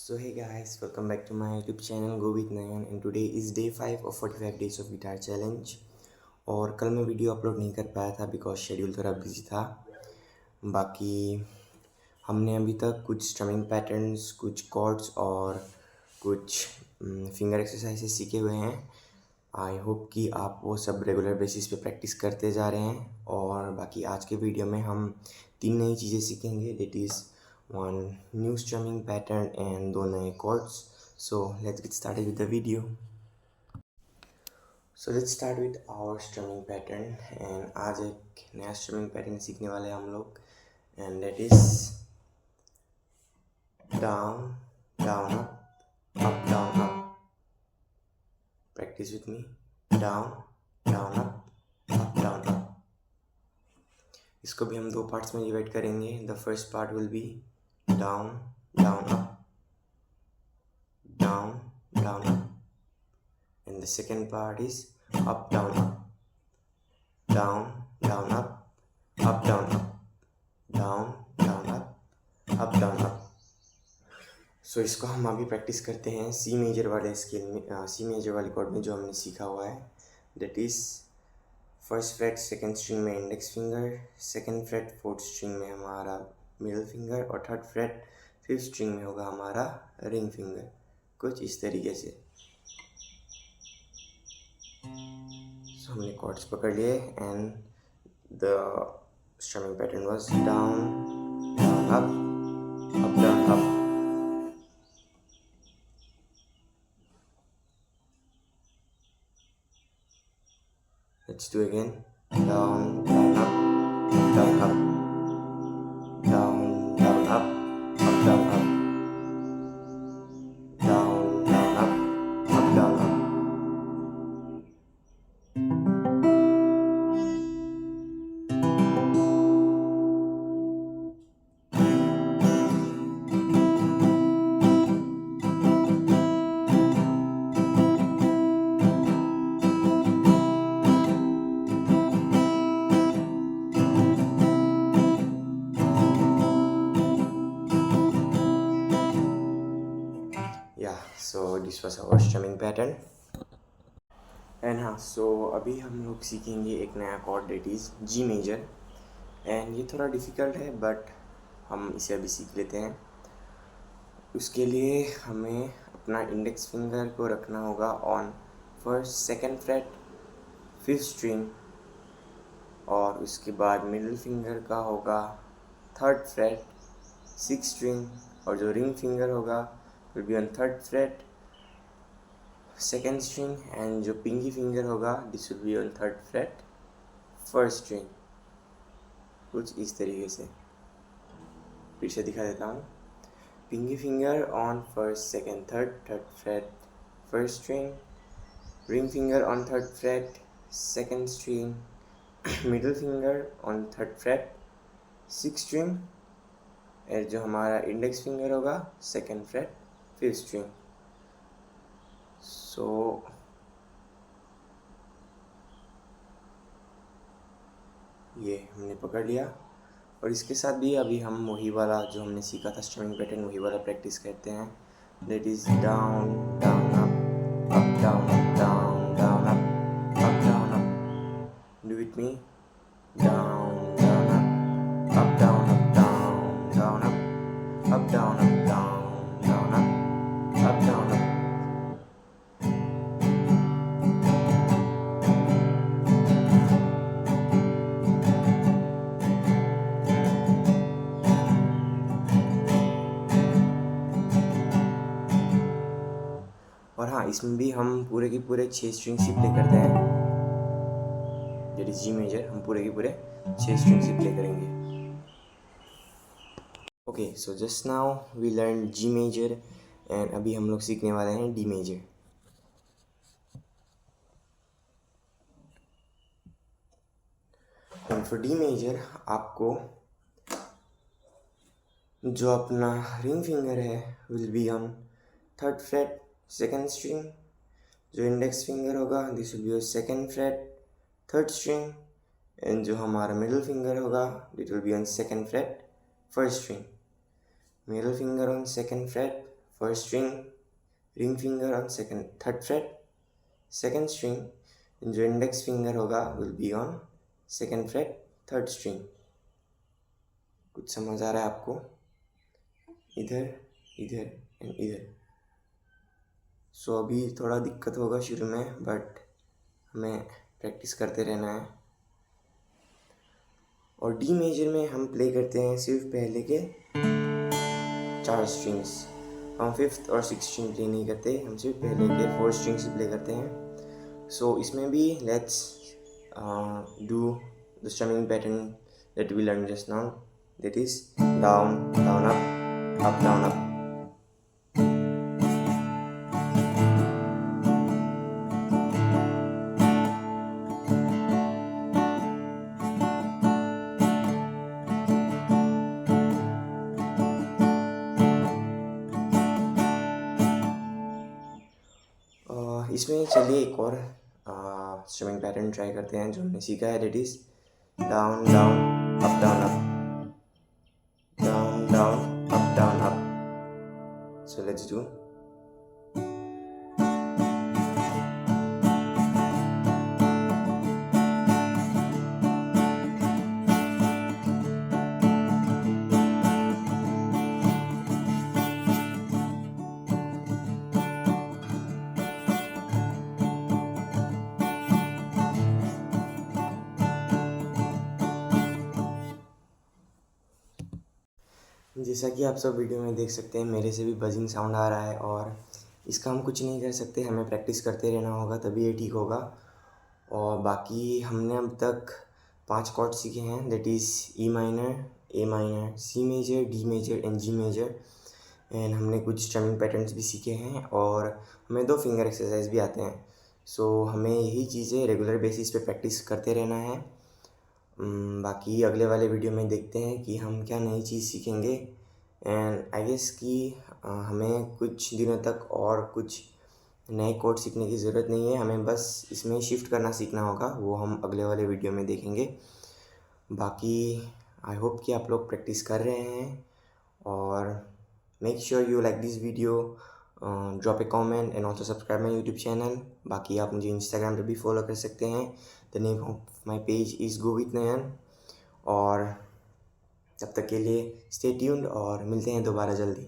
So hey guys, welcome back to my YouTube channel Go with Nayan and today is day 5 of 45 days of guitar challenge। और कल मैं video upload नहीं कर पाया था because schedule थोड़ा busy था। बाकी हमने अभी तक कुछ स्ट्रमिंग पैटर्न्स, कुछ कॉर्ड्स और कुछ फिंगर एक्सरसाइजेस सीखे हुए हैं। आई होप कि आप वो सब रेगुलर बेसिस पे प्रैक्टिस करते जा रहे हैं। और बाकी आज के वीडियो में हम 3 नई चीज़ें सीखेंगे, that is one new strumming pattern and 2 नए chords। So let's get started with the video। So let's start with our strumming pattern and आज एक नया strumming pattern सीखने वाले हैं हम लोग and that is down down up down up। Practice with me, down down up down up। इसको भी हम 2 पार्ट्स में डिवाइड करेंगे। The first part will be down down up down down up and the second part is up down up down down up down down down up down up। सो इसको हम अभी practice करते हैं सी major वाले scale में, सी major वाले cord में जो हमने सीखा हुआ है, that is first fret second string में index finger, second fret fourth string में हमारा मिडिल फिंगर और थर्ड फ्रेट फिफ्थ स्ट्रिंग में होगा हमारा रिंग फिंगर। कुछ इस तरीके से। सो हमने कॉर्ड्स पकड़ लिए and the strumming pattern was down down up down up. Let's do again, down down up down up down down up down up down down up down up. So this was our strumming pattern and हाँ, so अभी हम लोग सीखेंगे एक नया chord, that is G major. And ये थोड़ा difficult है बट हम इसे अभी सीख लेते हैं। उसके लिए हमें अपना इंडेक्स फिंगर को रखना होगा on first second freight fifth string और उसके बाद मिडिल फिंगर का होगा थर्ड फ्रेट सिक्स स्ट्रिंग और जो रिंग फिंगर होगा will be on third fret second string and जो पिंकी फिंगर होगा this will be on third fret first string. कुछ इस तरीके से फिर से दिखा देता हूँ। Pinky finger on first second third fret first string, ring finger on third fret second string, middle finger on third fret six string और जो हमारा इंडेक्स फिंगर होगा सेकेंड फ्रेट फिफ्थ स्ट्रिंग। सो ये हमने पकड़ लिया और इसके साथ भी अभी हम वही वाला जो हमने सीखा था स्ट्रमिंग पैटर्न वही वाला प्रैक्टिस करते हैं, that is down down up down down down up down up. Do with me, down down up down down up down down up down up. और हाँ, इसमें भी हम पूरे के पूरे 6 स्ट्रिंग्स ही प्ले करते हैं, दैट इज जी मेजर। हम पूरे के पूरे 6 स्ट्रिंग्स ही प्ले करेंगे। Okay, so just now we learn G major and अभी हम लोग सीखने वाले हैं D major. And for D major आपको जो अपना रिंग फिंगर है will be on third fret second string, जो इंडेक्स फिंगर होगा this will be on second fret third string and जो हमारा मिडिल फिंगर होगा it will be on second fret first string. Middle finger on second freight first string, ring finger on third fret, second string जो index finger होगा will be on second fret, third string। कुछ समझ आ रहा है आपको? इधर इधर and इधर। सो अभी थोड़ा दिक्कत होगा शुरू में, बट हमें प्रैक्टिस करते रहना है। और डी मेजर में हम प्ले करते हैं सिर्फ पहले के 4 स्ट्रिंग्स। हम 5th और 6th स्ट्रिंग प्ले नहीं करते, हम सिर्फ पहले के 4 स्ट्रिंग्स प्ले करते हैं। सो इसमें भी let's do the strumming pattern that we learn just now, that is down down up down up. इसमें चलिए एक और स्ट्रमिंग पैटर्न ट्राई करते हैं जो हमने सीखा है, that is down down up down up, down down up. So let's do. जैसा कि आप सब वीडियो में देख सकते हैं, मेरे से भी बजिंग साउंड आ रहा है और इसका हम कुछ नहीं कर सकते, हमें प्रैक्टिस करते रहना होगा तभी ये ठीक होगा। और बाकी हमने अब तक 5 कॉर्ड सीखे हैं, that is E minor, A minor, C major, D major and G major. And हमने कुछ स्ट्रमिंग पैटर्न्स भी सीखे हैं और हमें 2 फिंगर एक्सरसाइज भी आते हैं। सो हमें यही चीज़ें रेगुलर बेसिस पे प्रैक्टिस करते रहना है। बाकी अगले वाले वीडियो में देखते हैं कि हम क्या नई चीज़ सीखेंगे। एंड आई गेस कि हमें कुछ दिनों तक और कुछ नए कोड सीखने की ज़रूरत नहीं है, हमें बस इसमें शिफ्ट करना सीखना होगा, वो हम अगले वाले वीडियो में देखेंगे। बाकी आई होप कि आप लोग प्रैक्टिस कर रहे हैं और make sure you like this video, drop A comment and also subscribe my YouTube channel. बाकी आप मुझे इंस्टाग्राम पे भी फॉलो कर सकते हैं, the name of my page is go with Nayan. और तब तक के लिए स्टे ट्यून्ड और मिलते हैं दोबारा जल्दी।